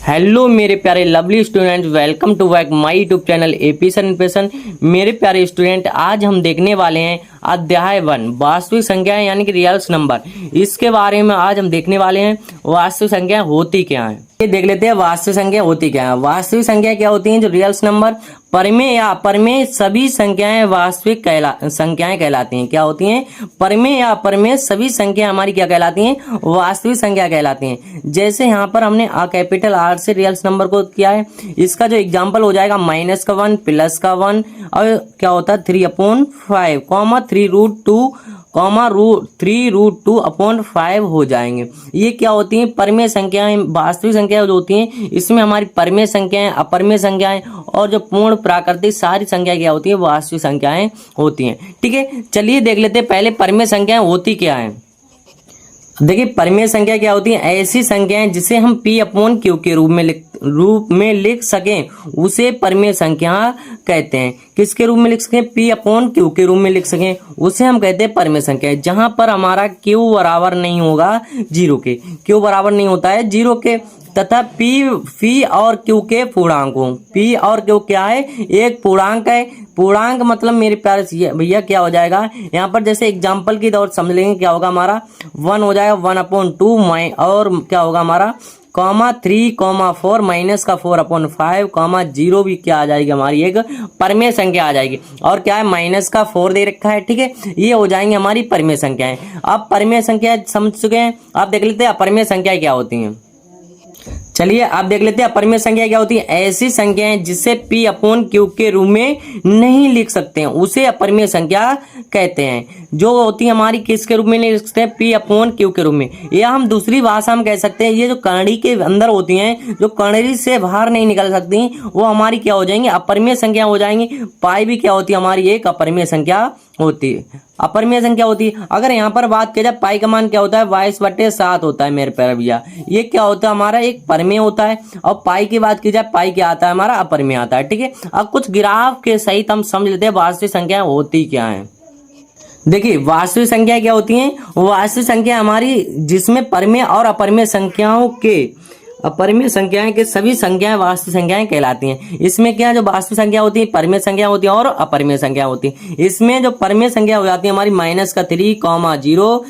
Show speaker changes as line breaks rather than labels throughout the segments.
Hello मेरे प्यारे lovely student, welcome to back my YouTube channel AP sir. मेरे प्यारे स्टूडेंट, आज हम देखने वाले हैं अध्याय 1 वास्तविक संख्याएं यानी कि रियल्स नंबर। इसके बारे में आज हम देखने वाले हैं वास्तविक संख्याएं होती क्या हैं। ये देख लेते हैं वास्तविक संख्या होती क्या है। वास्तविक संख्या क्या होती हैं? जो रियल्स नंबर परमेय या अपरमेय सभी संख्याएं वास्तविक संख्याएं कहलाती हैं। क्या होती हैं? परमेय या अपरमेय सभी संख्या हमारी क्या कहलाती हैं? वास्तविक संख्या कहलाती हैं। जैसे यहाँ पर हमने कैपिटल आर से रियल्स नंबर को किया है। इसका जो एग्जाम्पल हो जाएगा माइनस का 1 प्लस का 1 और क्या होता है 3/5 कॉमा 3√2 कॉमा 3√2/5 हो जाएंगे। ये क्या होती हैं? परमेय संख्याएं। वास्तविक संख्याएं जो होती हैं इसमें हमारी परमेय संख्याएं, अपरमेय संख्याएं और जो पूर्ण प्राकृतिक सारी संख्याएं क्या होती हैं? वास्तविक संख्याएं होती हैं। ठीक है, चलिए देख लेते हैं पहले परमेय संख्याएं होती क्या है। देखिए परमेय संख्या क्या होती है? ऐसी संख्याएं जिसे हम P/Q के रूप में लिख सकें उसे परमेय संख्या कहते हैं। किसके रूप में लिख सकें? P/Q के रूप में लिख सकें उसे हम कहते हैं परमेय संख्या। जहां पर हमारा Q बराबर नहीं होगा 0 के, Q बराबर नहीं होता है 0 के, तथा P और Q के पूर्णांक हो। P और Q क्या है? एक पूर्णांक है। पूर्णांक मतलब मेरे प्यारे भैया क्या हो जाएगा यहाँ पर? जैसे एग्जांपल की तौर समझ लेंगे क्या होगा हमारा 1 हो जाएगा 1/2 और क्या होगा हमारा कॉमा 3,4 माइनस का 4/5 कॉमा 0 भी क्या आ जाएगी हमारी एक परमेय संख्या आ जाएगी। और क्या है? माइनस का 4 दे रखा है। ठीक है, ये हो जाएंगे हमारी परमेय संख्याएं। अब परमेय संख्या समझ चुके हैं, आप देख लेते हैं अपरमेय संख्या क्या होती हैं। चलिए आप देख लेते हैं अपरमेय संख्या क्या होती है। ऐसी संख्याएं जिसे P/Q के रूप में नहीं लिख सकते हैं उसे अपरमेय संख्या कहते हैं। जो होती है हमारी किसके रूप में नहीं लिख सकते हैं? P/Q के रूप में। या हम दूसरी भाषा में कह सकते हैं ये जो कणड़ी के अंदर होती हैं, जो कणड़ी से बाहर नहीं निकल सकती, वो हमारी क्या हो जाएंगी? अपरमेय संख्या हो जाएंगी। पाई भी क्या होती है हमारी? एक अपरमेय संख्या होती है, अपरमेय संख्या होती है। अगर यहाँ पर बात की जाए पाई का मान क्या होता है? 22/7 होता है मेरे प्यारे भैया। ये क्या होता है हमारा? एक परमेय होता है। और पाई की बात की जाए पाई क्या आता है हमारा? अपरमेय आता है। ठीक है, अब कुछ ग्राफ के सहित हम समझ लेते हैं वास्तविक संख्या होती क्या है। देखिए वास्तविक संख्या क्या होती है? वास्तविक संख्या हमारी जिसमें परमेय और अपरमेय संख्याओं के अपरमेय संख्याएं के सभी संख्याएं वास्तविक संख्याएं कहलाती हैं। इसमें क्या जो वास्तविक संख्या होती है परमेय संख्या होती है और अपरमेय संख्या होती है। इसमें जो परमेय संख्या हो जाती है हमारी -3,0,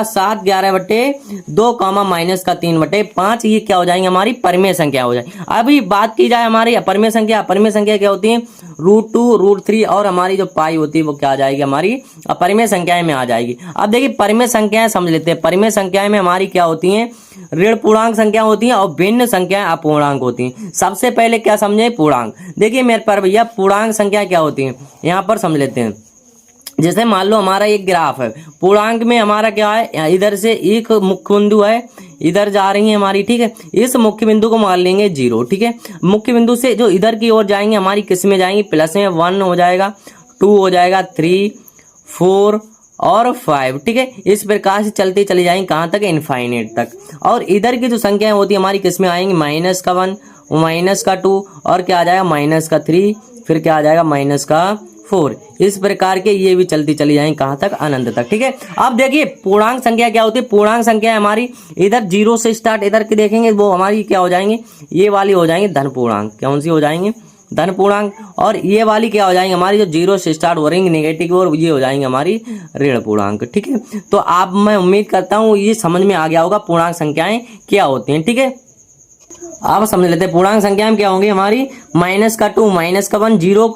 7 11/2 -3/5 ये क्या हो जाएंगे? हमारी परमेय संख्या हो जाए। अभी बात की जाए हमारी अपरमेय संख्या। अपरमेय संख्या क्या होती है? √2 √3 और हमारी जो पाई होती है वो क्या आ जाएगी? हमारी अपरमेय संख्याएं में आ जाएगी। अब देखिए परमेय संख्याएं समझ लेते हैं। परमेय संख्याएं में हमारी क्या होती हैं? ऋण पूर्णांक संख्या होती है और भिन्न संख्याएं अपूर्णांक होती हैं। सबसे पहले क्या समझे? पूर्णांक। देखिए मेरे पर भैया पूर्णांक संख्या क्या होती है यहाँ पर समझ लेते हैं। जैसे मान लो हमारा एक ग्राफ है, पूर्णांक में हमारा क्या है? इधर से एक मुख्य बिंदु है, इधर जा रही है हमारी। ठीक है, इस मुख्य बिंदु को मान लेंगे 0। ठीक है, मुख्य बिंदु से जो इधर की ओर जाएंगे हमारी किस में जाएंगी? प्लस में 1 हो जाएगा, 2 हो जाएगा, 3 4 और 5। ठीक है, इस प्रकार से चलते चले जाएंगे कहाँ तक? इनफाइनेट तक। और इधर की जो संख्याएं होती है हमारी किस में आएंगी? -1 -2 और क्या आ जाएगा? -3 फिर क्या आ जाएगा? -4। इस प्रकार के ये भी चलती चली जाएंगे कहाँ तक? अनंत तक। ठीक है, अब देखिए पूर्णांक संख्या क्या होती है। पूर्णांक संख्या हमारी इधर 0 से स्टार्ट, इधर की देखेंगे वो हमारी क्या हो जाएंगे? ये वाली हो जाएंगे धन पूर्णांक। कौन सी हो जाएंगे? धन पूर्णांक। और ये वाली क्या हो जाएंगे हमारी? जो 0 से स्टार्ट हो रही नेगेटिव और ये हो जाएंगे हमारी ऋण पूर्णांक। ठीक है, तो आप मैं उम्मीद करता हूँ ये समझ में आ गया होगा पूर्णांक संख्याएं क्या होती हैं। ठीक है, आप समझ लेते हैं पूर्णांक संख्याएं क्या होंगी हमारी? -2 -1 0,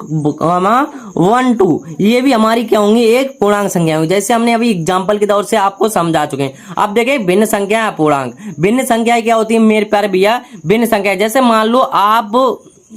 1 2 ये भी हमारी क्या होंगी? एक पूर्णांक संख्या होंगी। जैसे हमने अभी एग्जांपल के तौर से आपको समझा चुके हैं। अब देखिए भिन्न संख्या अपूर्णांक। भिन्न संख्या क्या होती है मेरे प्यारे भैया? भिन्न संख्या जैसे मान लो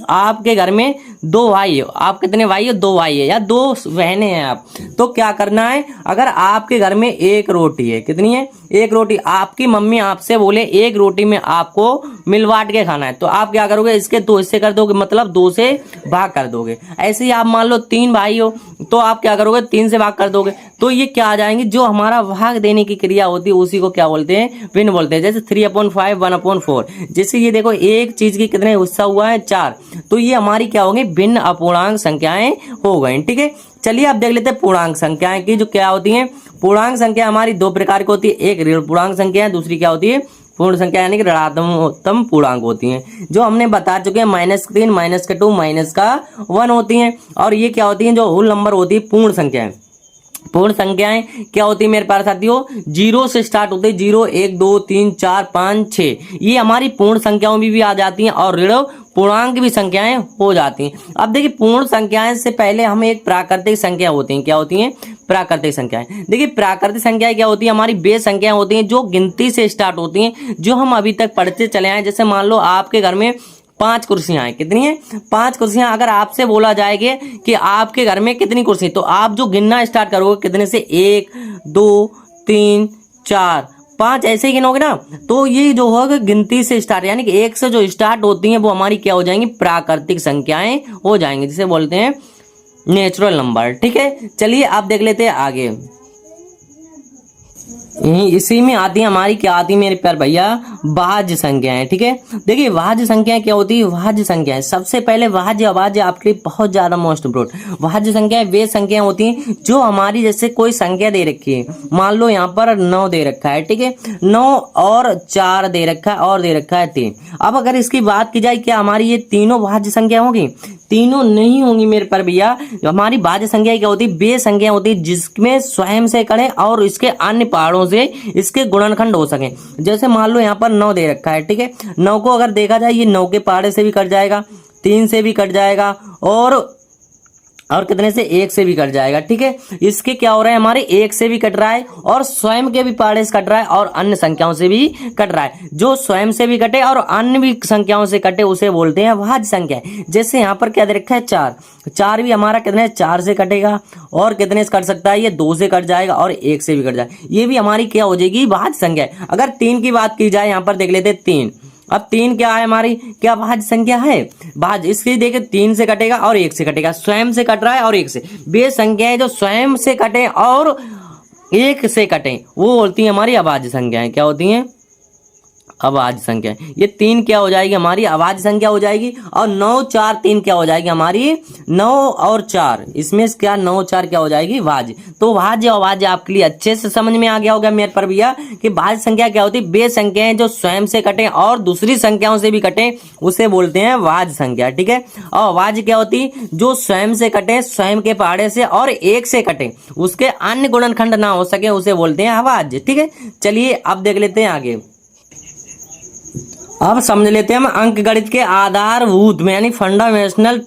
आपके घर में 2 भाई हो। आप कितने भाई हो? 2 भाई है या 2 बहनें हैं आप। तो क्या करना है? अगर आपके घर में एक रोटी है, कितनी है? एक रोटी। आपकी मम्मी आपसे बोले एक रोटी में आपको मिल बांट के खाना है, तो आप क्या करोगे? इसके 2 हिस्से कर दोगे, मतलब 2 से भाग कर दोगे। ऐसे ही आप मान लो 3 भाई हो तो आप क्या करोगे? 3 से भाग कर दोगे। तो ये क्या आ जाएंगे? जो हमारा भाग देने की क्रिया होती है उसी को क्या बोलते हैं? भिन्न बोलते हैं। जैसे 3/5 1/4। जैसे ये देखो एक चीज की कितने हिस्सा हुआ है? 4। तो ये हमारी क्या होंगे? भिन्न अपूर्णांक संख्याएं हो गई। ठीक है, चलिए अब देख लेते हैं पूर्णांक संख्याएं की जो क्या होती हैं। पूर्णांक संख्या हमारी 2 प्रकार की होती है। एक ऋण पूर्णांक संख्या है, दूसरी क्या होती है? पूर्ण संख्या यानी कि ऋणात्मक पूर्णांक होती हैं, जो हमने बता चुके हैं -3, -2, -1 होती हैं। और ये क्या होती हैं, जो होल नंबर होती है पूर्ण संख्याएं। पूर्ण संख्याएं क्या होती है मेरे प्यारे साथियों, 0 से स्टार्ट होते हैं, 0, 1, 2, 3, 4, 5, 6, ये हमारी पूर्ण संख्याओं में भी आ जाती हैं और ऋण पूर्णांक भी संख्याएं हो जाती हैं। अब देखिए पूर्ण संख्याएं से पहले हम एक प्राकृतिक संख्या होती हैं, क्या होती हैं, प्राकृतिक संख्याएं। देखिए प्राकृतिक संख्याएं क्या होती है, हमारी वे संख्याएं होती हैं जो गिनती से स्टार्ट होती हैं, जो हम अभी तक पढ़ते चले आए। जैसे मान लो आपके घर में 5 कुर्सियां हैं, कितनी है, 5 कुर्सियां। अगर आपसे बोला जाएगा कि आपके घर में कितनी कुर्सी, तो आप जो गिनना स्टार्ट करोगे कितने से, 1, 2, 3, 4, 5 ऐसे ही गिनोगे ना, तो ये जो होगा गिनती से स्टार्ट, यानी कि 1 से जो स्टार्ट होती हैं वो हमारी क्या हो जाएंगी, प्राकृतिक संख्याएं हो जाएंगी, जिसे बोलते हैं नेचुरल नंबर। ठीक है, चलिए आप देख लेते हैं आगे। इसी में आती है हमारी, क्या आती है मेरे प्यार भैया, भाज्य संख्याएं। ठीक है, देखिए भाज्य संख्याएं क्या होती है, भाज्य संख्याएं सबसे पहले भाज्य अभाज्य आपके लिए बहुत ज्यादा मोस्ट इम्पोर्टेंट। भाज्य संख्याएं वे संख्याएं होती हैं जो हमारी, जैसे कोई संख्या दे रखी है, मान लो यहाँ पर 9 दे रखा है, ठीक है, 9 और 4 दे रखा है और दे रखा है 3। अब अगर इसकी बात की जाए, क्या हमारी ये तीनों भाज्य संख्या होगी, तीनों नहीं होंगी मेरे पर भैया। हमारी भाज्य संख्या क्या होती है, वे संख्या होती है जिसमें स्वयं से करें और इसके अन्य पहाड़ों से इसके गुणनखंड हो सके। जैसे मान लो यहाँ पर 9 दे रखा है, ठीक है, 9 को अगर देखा जाए, ये 9 के पहाड़े से भी कट जाएगा, 3 से भी कट जाएगा और कितने से, 1 से भी कट जाएगा। ठीक है, इसके क्या हो रहा है, हमारे 1 से भी कट रहा है और स्वयं के भी पहाड़े से कट रहा है और अन्य संख्याओं से भी कट रहा है। जो स्वयं से भी कटे और अन्य भी संख्याओं से कटे उसे बोलते हैं भाज्य संख्या। जैसे यहाँ पर क्या दे रखा है, 4 भी हमारा कितने, 4 से कटेगा और कितने से कट सकता है, ये 2 से कट जाएगा और 1 से भी कट जाएगा, ये भी हमारी क्या हो जाएगी, भाज्य संख्या है। अगर 3 की बात की जाए, यहाँ पर देख लेते हैं 3। अब 3 क्या है हमारी, क्या भाज्य संख्या है, भाज्य। इसलिए देखिए 3 से कटेगा और 1 से कटेगा, स्वयं से कट रहा है और 1 से। वे संख्याएं जो स्वयं से कटे और 1 से कटे वो होती है हमारी अभाज्य संख्याएं। क्या होती हैं, अभाज्य संख्या। ये 3 क्या हो जाएगी, हमारी अभाज्य संख्या हो जाएगी। और 9, 4, 3 क्या हो जाएगी हमारी, 9 और 4, इसमें क्या 9, 4 क्या हो जाएगी, भाज्य। तो भाज्य और अभाज्य आपके लिए अच्छे से समझ में आ गया होगा मेरे पर भैया कि भाज्य संख्या क्या होती है, वे संख्याएं जो स्वयं से कटे और दूसरी संख्याओं से भी कटे उसे बोलते हैं भाज्य संख्या। ठीक है, और अभाज्य क्या होती है, जो स्वयं से कटे, स्वयं के पहाड़े से और 1 से कटे, उसके अन्य गुणनखंड ना हो सके उसे बोलते हैं अभाज्य। ठीक है, चलिए अब देख लेते हैं आगे। अब समझ लेते हैं हम अंक गणित के आधारभूत में, यानी फंडामेंटल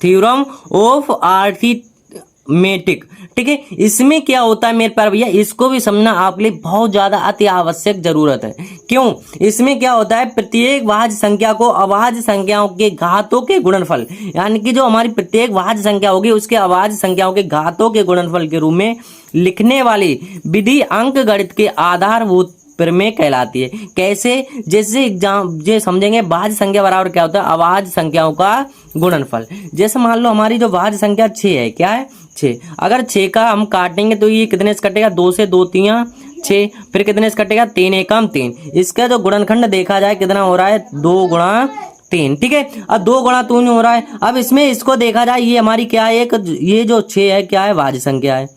थ्योरम ऑफ अरिथमेटिक। ठीक है, इसमें क्या होता है मेरे प्यारे भैया, इसको भी समझना आपके लिए बहुत ज्यादा अति आवश्यक जरूरत है। क्यों, इसमें क्या होता है, प्रत्येक भाज्य संख्या को अभाज्य संख्याओं के घातों के गुणनफल, यानी कि जो हमारी प्रत्येक भाज्य संख्या होगी उसके अभाज्य संख्याओं के घातों के गुणनफल के रूप में लिखने वाली विधि अंक गणित के आधारभूत प्रमेय कहलाती है। कैसे, जैसे एग्जाम ये समझेंगे, भाज्य संख्या बराबर क्या होता है, अभाज्य संख्याओं का गुणनफल। जैसे मान लो हमारी जो भाज्य संख्या 6 है, क्या है 6, अगर 6 का हम काटेंगे तो ये कितने से कटेगा, 2 से, 2 3 6, फिर कितने से कटेगा, 3 एकम 3। इसका जो गुणनखंड देखा जाए कितना हो रहा है, 2 गुणा 3। ठीक है, अब 2 गुणा 3 हो रहा है। अब इसमें इसको देखा जाए, ये हमारी क्या है, एक ये जो 6 है क्या है, भाज्य संख्या है,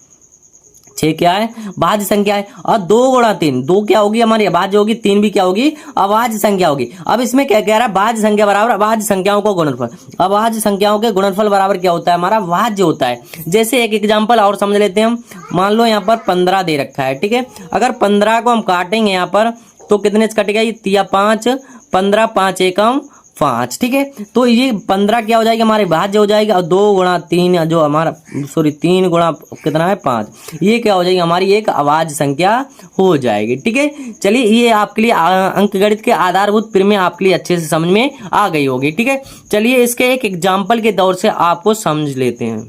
6 क्या है, भाज्य संख्या है। और 2 गुणा 3, 2 क्या होगी हमारी, अभाज्य होगी, 3 भी क्या होगी, अभाज्य संख्या होगी। अब इसमें क्या कह रहा है, भाज्य संख्या बराबर अभाज्य संख्याओं को गुणनफल। अभाज्य संख्याओं के गुणनफल बराबर क्या होता है, हमारा भाज्य होता है। जैसे एक एग्जांपल और समझ लेते हैं हम, मान लो यहाँ पर 15 दे रखा है। ठीक है, अगर 15 को हम काटेंगे यहाँ पर तो कितने से कटेगा, ये 5, 15, 5 एकम 5। ठीक है, तो ये 15 क्या हो जाएगी, हमारे भाज्य हो जाएगी। और 2 गुणा 3 जो हमारा 3 गुणा कितना है 5, ये क्या हो जाएगी, हमारी एक अभाज्य संख्या हो जाएगी। ठीक है, चलिए ये आपके लिए अंकगणित के आधारभूत प्रमेय आपके लिए अच्छे से समझ में आ गई होगी। ठीक है, चलिए इसके एक एग्जाम्पल के दौर से आपको समझ लेते हैं,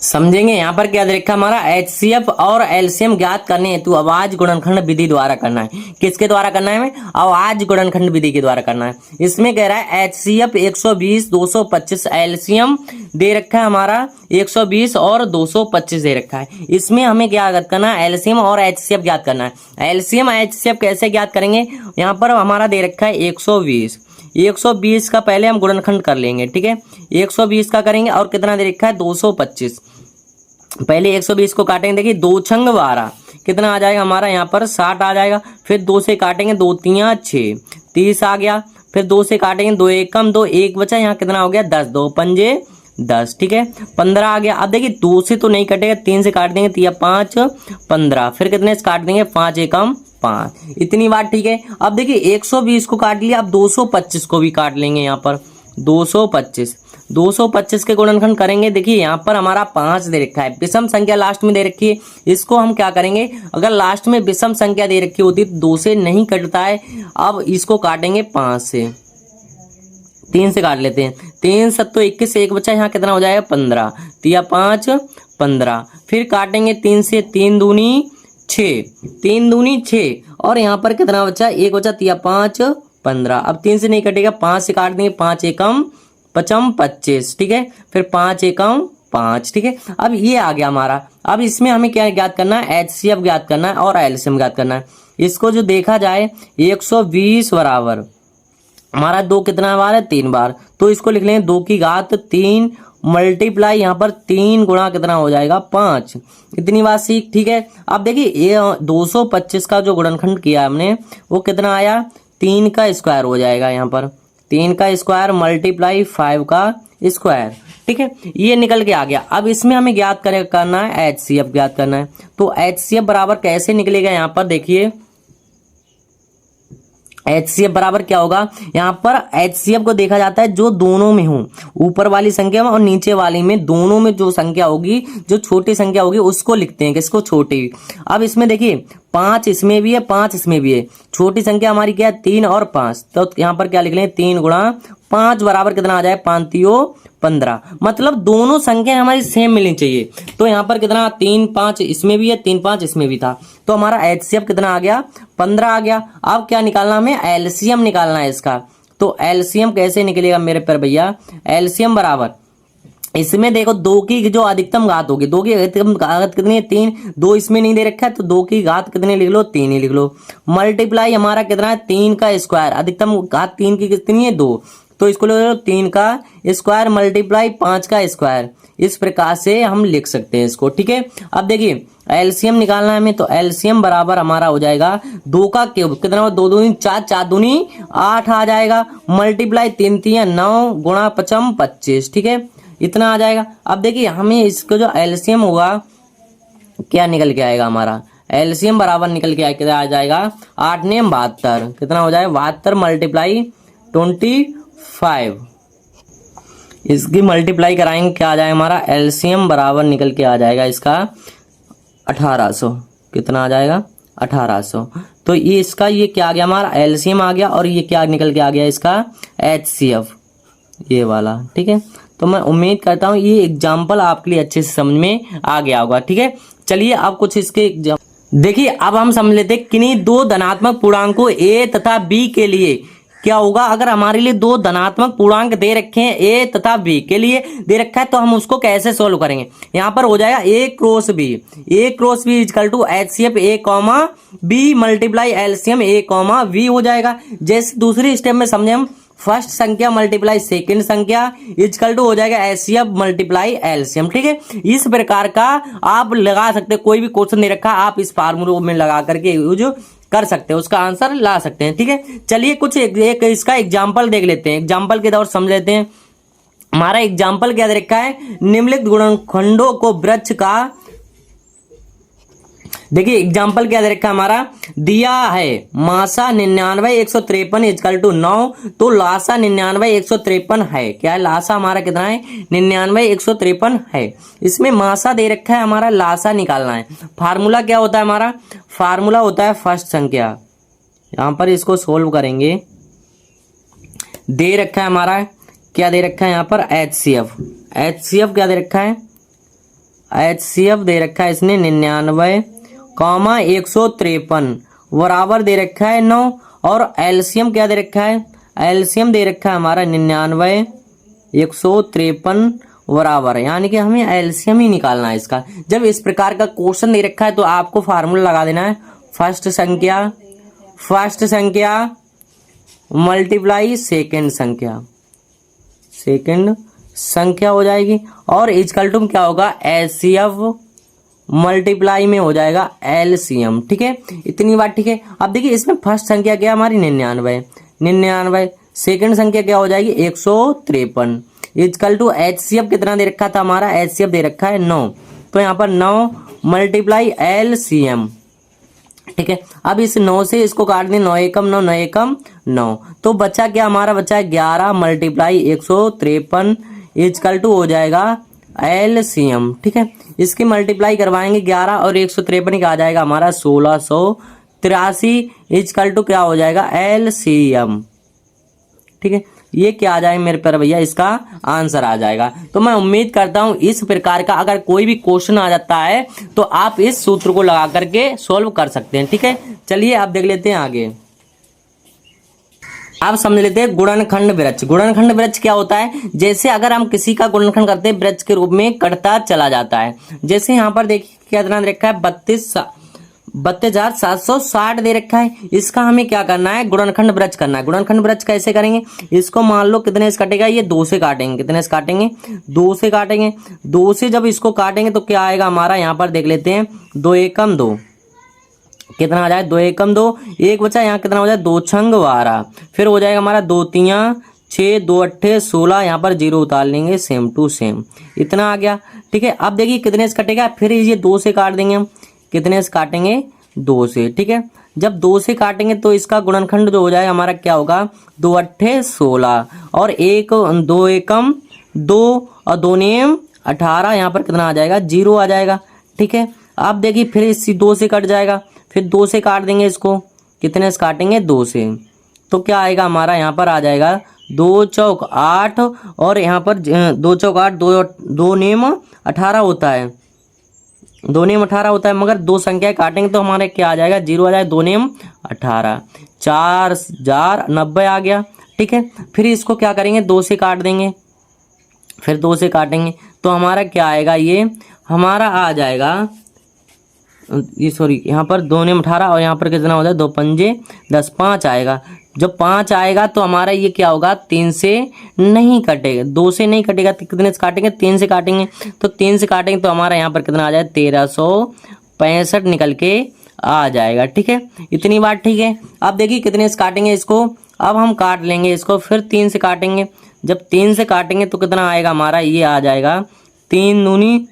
समझेंगे। यहाँ पर क्या देखा, हमारा HCF और LCM ज्ञात करने हेतु अभाज्य गुणनखंड विधि द्वारा करना है। किसके द्वारा करना है हमें, अभाज्य गुणनखंड विधि के द्वारा करना है। इसमें कह रहा है HCF 120, 225, LCM दे रखा है हमारा 120 और 225 दे रखा है। इसमें हमें क्या ज्ञात करना है, LCM और HCF ज्ञात करना है। LCM HCF कैसे ज्ञात करेंगे, यहाँ पर हमारा दे रखा है 120, 120 का पहले हम गुणनखंड कर लेंगे। ठीक है, 120 का करेंगे और कितना दे रखा है 225, पहले 120 को काटेंगे। देखिए 2 छंग 12, कितना आ जाएगा हमारा यहाँ पर 60 आ जाएगा। फिर 2 से काटेंगे, 2 तियां 6, 30 आ गया। फिर 2 से काटेंगे, 2 एकम 2, 1 बचा, यहाँ कितना हो गया 10, 2 पंजे 10, ठीक है 15 आ गया। अब देखिए 2 से तो नहीं कटेगा, 3 से काट देंगे, 3 5 15, फिर कितने से काट देंगे 5 एकम 5, इतनी बात ठीक है। अब देखिए 120 को काट लिया, अब 225 को भी काट लेंगे। यहाँ पर 225 के गुणनखंड करेंगे। देखिए यहाँ पर हमारा 5 दे रखा है, विषम संख्या लास्ट में दे रखी है। इसको हम क्या करेंगे, अगर लास्ट में विषम संख्या दे रखी होती तो 2 से नहीं कटता है। अब इसको काटेंगे 5 से, 3 से काट लेते हैं, 3 7 21, 1 बचा, यहाँ कितना हो जाएगा 15, 3 5 15, फिर काटेंगे 3 से, 3 दूनी 6, 3 दूनी 6, और यहाँ पर कितना बचा 1 बचा, 3 5 15। अब 3 से नहीं कटेगा, 5 से काट देंगे, 5 एकम 25, ठीक है, फिर 5 एकम 5, ठीक है। अब ये आ गया हमारा। अब इसमें हमें क्या ज्ञात करना है, HCF ज्ञात करना है और LCM ज्ञात करना है। इसको जो देखा जाए 120 बराबर हमारा 2 कितना बार है 3 बार, तो इसको लिख लेंगे 2 की घात 3 मल्टीप्लाई यहाँ पर 3 गुणा कितना हो जाएगा 5, इतनी बात सीख, ठीक है। अब देखिए ये 225 का जो गुणनखंड किया हमने वो कितना आया 3 का स्क्वायर हो जाएगा, यहाँ पर 3 का स्क्वायर मल्टीप्लाई 5 का स्क्वायर, ठीक है, ये निकल के आ गया। अब इसमें हमें ज्ञात करना है HCF ज्ञात करना है। तो HCF बराबर कैसे निकलेगा, यहाँ पर देखिए HCF बराबर क्या होगा, यहाँ पर HCF को देखा जाता है जो दोनों में हो, ऊपर वाली संख्या में और नीचे वाली में, दोनों में जो संख्या होगी, जो छोटी संख्या होगी उसको लिखते हैं, किसको, छोटी। अब इसमें देखिए 5 इसमें भी है, 5 इसमें भी है, छोटी संख्या हमारी क्या है 3 और 5, तो यहाँ पर क्या लिख लेंगे 3 गुणा 5 बराबर कितना आ जाए 5 3 15, मतलब दोनों संख्या हमारी सेम मिलनी चाहिए। तो यहाँ पर कितना 3 5 इसमें भी है, 3 5 इसमें भी था, तो हमारा HCF कितना आ गया 15 आ गया। अब क्या निकालना, हमें LCM निकालना है इसका। तो LCM कैसे निकलेगा मेरे पर भैया, LCM बराबर इसमें देखो 2 की जो अधिकतम घात होगी, 2 की अधिकतम घात कितनी है 3, 2 इसमें नहीं दे रखा है तो 2 की घात कितनी लिख लो 3 ही लिख लो, मल्टीप्लाई हमारा कितना है 3 का स्क्वायर, अधिकतम घात 3 की कितनी है 2, तो इसको ले लो 3 का स्क्वायर मल्टीप्लाई 5 का स्क्वायर। इस प्रकार से हम लिख सकते हैं इसको, ठीक है। अब देखिए LCM निकालना है हमें, तो LCM बराबर हमारा हो जाएगा 2 का क्यूब, कितना 2 दूनी 4, 4 दूनी 8 आ जाएगा, मल्टीप्लाई 3 3 9 गुणा 5 25, ठीक है, इतना आ जाएगा। अब देखिए हमें इसको जो LCM होगा क्या निकल के आएगा, हमारा LCM बराबर निकल के आ जाएगा 8 ने 72, कितना हो जाएगा 72 मल्टीप्लाई 25, इसकी मल्टीप्लाई कराएंगे क्या आ जाएगा हमारा LCM बराबर निकल के आ जाएगा इसका 1800, कितना आ जाएगा 1800। तो ये इसका ये क्या आ गया हमारा LCM आ गया, और ये क्या निकल के आ गया इसका HCF, ये वाला, ठीक है। तो मैं उम्मीद करता हूँ ये एग्जाम्पल आपके लिए अच्छे से समझ में आ गया होगा, ठीक है। चलिए अब कुछ इसके देखिए, अब हम समझ लेते हैं किन्हीं 2 धनात्मक पूर्णांकों A तथा B के लिए क्या होगा। अगर हमारे लिए 2 धनात्मक पूर्णांक दे रखे हैं A तथा B के लिए दे रखा है, तो हम उसको कैसे सोल्व करेंगे। यहाँ पर हो जाएगा A cross B equal to HCF A, B multiply LCM A, V हो जाएगा। जैसे दूसरी स्टेप में समझे हम, फर्स्ट संख्या मल्टीप्लाई सेकंड संख्या इक्वल टू हो जाएगा HCF मल्टीप्लाई LCM, ठीक है। इस प्रकार का आप लगा सकते हैं, कोई भी क्वेश्चन नहीं रखा, आप इस फार्मूले में लगा करके यूज कर सकते हैं, उसका आंसर ला सकते हैं, ठीक है। चलिए कुछ एक इसका एग्जाम्पल देख लेते हैं, एग्जाम्पल के दौर समझ लेते हैं। हमारा एग्जाम्पल क्या दे रखा है, निम्नलिखित गुणनखंडों को वृक्ष का, देखिए एग्जाम्पल क्या दे रखा है हमारा, दिया है मासा 99 153 इक्वल टू 9, तो लासा 99 153 है, क्या है लासा हमारा कितना है 99 153 है। इसमें मासा दे रखा है, हमारा लासा निकालना है। फार्मूला क्या होता है हमारा, फार्मूला होता है फर्स्ट संख्या, यहाँ पर इसको सोल्व करेंगे। दे रखा है हमारा क्या दे रखा है यहाँ पर HCF क्या दे रखा है, HCF दे रखा है इसने 99 153 बराबर दे रखा है 9, और LCM क्या दे रखा है, LCM दे रखा है हमारा 99 153 बराबर, यानी कि हमें LCM ही निकालना है इसका। जब इस प्रकार का क्वेश्चन दे रखा है तो आपको फार्मूला लगा देना है, फर्स्ट संख्या मल्टीप्लाई सेकंड संख्या हो जाएगी, और इक्वल टू क्या होगा HCF मल्टीप्लाई में हो जाएगा एलसीएम। ठीक है, इतनी बात ठीक है। अब देखिए इसमें फर्स्ट संख्या क्या है हमारी 99, सेकंड संख्या क्या हो जाएगी 153 इजकल टू एचसीएफ कितना दे रखा था हमारा, एचसीएफ दे रखा है 9, तो यहाँ पर 9 मल्टीप्लाई एलसीएम। ठीक है, अब इस 9 से इसको काट दें, 9 एकम 9, 9 एकम 9, तो बचा क्या हमारा, बचा है 11 मल्टीप्लाई 153 इजकल टू हो जाएगा एलसीएम। ठीक है, इसकी मल्टीप्लाई करवाएंगे 11 और 153 का आ जाएगा हमारा 1683 इजकल टू क्या हो जाएगा एलसीएम। ठीक है, ये क्या आ जाएगा मेरे पर भैया, इसका आंसर आ जाएगा। तो मैं उम्मीद करता हूं इस प्रकार का अगर कोई भी क्वेश्चन आ जाता है तो आप इस सूत्र को लगा करके सॉल्व कर सकते हैं। ठीक है, चलिए आप देख लेते हैं आगे। आप समझ लेते हैं गुणनखंड वृक्ष। गुणनखंड वृक्ष क्या होता है, जैसे अगर हम किसी का गुणनखंड करते हैं वृक्ष के रूप में कटता चला जाता है। जैसे यहाँ पर देखिए कितना दे रखा है 32,760 दे रखा है। इसका हमें क्या करना है, गुणनखंड वृक्ष करना है। गुणनखंड वृक्ष कैसे करेंगे, इसको मान लो कितने से कटेगा, ये 2 से काटेंगे। कितने से काटेंगे, 2 से काटेंगे। 2 से जब इसको काटेंगे तो क्या आएगा हमारा, यहाँ पर देख लेते हैं 2 एकम 2, कितना आ जाए 2 एकम 2, एक बचा यहाँ कितना हो जाए 2 छंग 12, फिर हो जाएगा हमारा 2 तियां 6, 2 अट्ठे 16, यहाँ पर 0 उतार लेंगे, सेम टू सेम इतना आ गया। ठीक है, अब देखिए कितने से कटेगा, फिर ये 2 से काट देंगे हम। कितने से काटेंगे 2 से। ठीक है, जब 2 से काटेंगे तो इसका गुणनखंड जो हो जाएगा हमारा क्या होगा 2 अट्ठे 16 और 2 एकम 2 और 2 नेम 18, यहाँ पर कितना आ जाएगा 0 आ जाएगा। ठीक है, अब देखिए फिर इस 2 से कट जाएगा, फिर 2 से काट देंगे इसको। कितने से काटेंगे 2 से, तो क्या आएगा हमारा, यहाँ पर आ जाएगा 2 चौक 8 और यहाँ पर 2 चौक 8, 2 नेम 18 होता है, 2 नेम 18 होता है, मगर 2 संख्या काटेंगे तो हमारे क्या आ जाएगा 0 आ जाएगा, 2 नेम 18, 4,090 आ गया। ठीक है, फिर इसको क्या करेंगे 2 से काट देंगे, फिर 2 से काटेंगे तो हमारा क्या आएगा, ये हमारा आ जाएगा ये सॉरी यहाँ पर 2 नेम 18 और यहाँ पर कितना हो जाए 2 पंजे 10, 5 आएगा। जब 5 आएगा तो हमारा ये क्या होगा 3 से नहीं कटेगा, 2 से नहीं कटेगा, कितने से काटेंगे 3 से काटेंगे, तो 3 से काटेंगे तो हमारा यहाँ पर कितना आ जाए 1365 निकल के आ जाएगा। ठीक है, इतनी बात ठीक है। अब देखिए कितने से काटेंगे इसको, अब हम काट लेंगे इसको, फिर 3 से काटेंगे। जब 3 से काटेंगे तो कितना आएगा हमारा, ये आ जाएगा 3 दूनी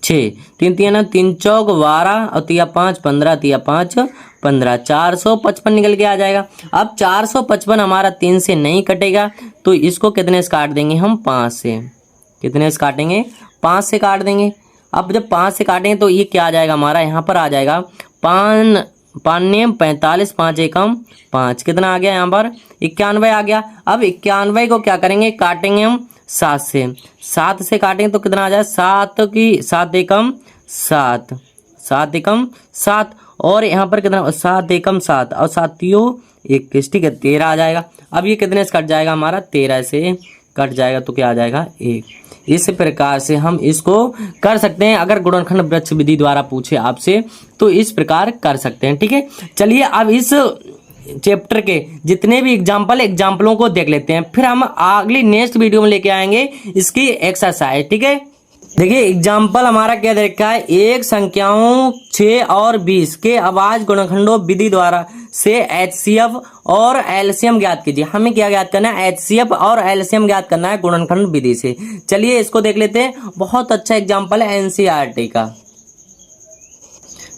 6, 3 तिया 3 चौक 12 और 3 5 15, 3 5 15, 455 निकल के आ जाएगा। अब 455 हमारा 3 से नहीं कटेगा तो इसको कितने से काट देंगे हम 5 से। कितने से काटेंगे 5 से काट देंगे। अब जब 5 से काटेंगे तो ये क्या आ जाएगा हमारा, यहाँ पर आ जाएगा 5 नेम 45, 5 एकम 5, कितना आ गया यहाँ पर 91 आ गया। अब 91 को क्या करेंगे, काटेंगे हम 7 से। 7 से काटेंगे तो कितना आ जाए 7 एकम 7, 7 एकम 7 और यहाँ पर कितना 7 एकम 7 और 7 तियो 21, ठीक है 13 आ जाएगा। अब ये कितने से कट जाएगा हमारा, 13 से कट जाएगा तो क्या आ जाएगा 1। इस प्रकार से हम इसको कर सकते हैं। अगर गुणनखंड वृक्ष विधि द्वारा पूछे आपसे तो इस प्रकार कर सकते हैं। ठीक है, चलिए अब इस चैप्टर के जितने भी एग्जाम्पलों को देख लेते हैं, फिर हम अगली नेक्स्ट वीडियो में लेके आएंगे इसकी एक्सरसाइज। ठीक है, देखिए एग्जाम्पल हमारा क्या दे रखा है, एक संख्याओं 6 और 20 के अभाज्य गुणनखंडों विधि द्वारा से एचसीएफ और एलसीएम ज्ञात कीजिए। हमें क्या ज्ञात करना है, एचसीएफ और एलसीएम ज्ञात करना है गुणनखंड विधि से। चलिए इसको देख लेते हैं, बहुत अच्छा एग्जाम्पल है एनसीईआरटी का।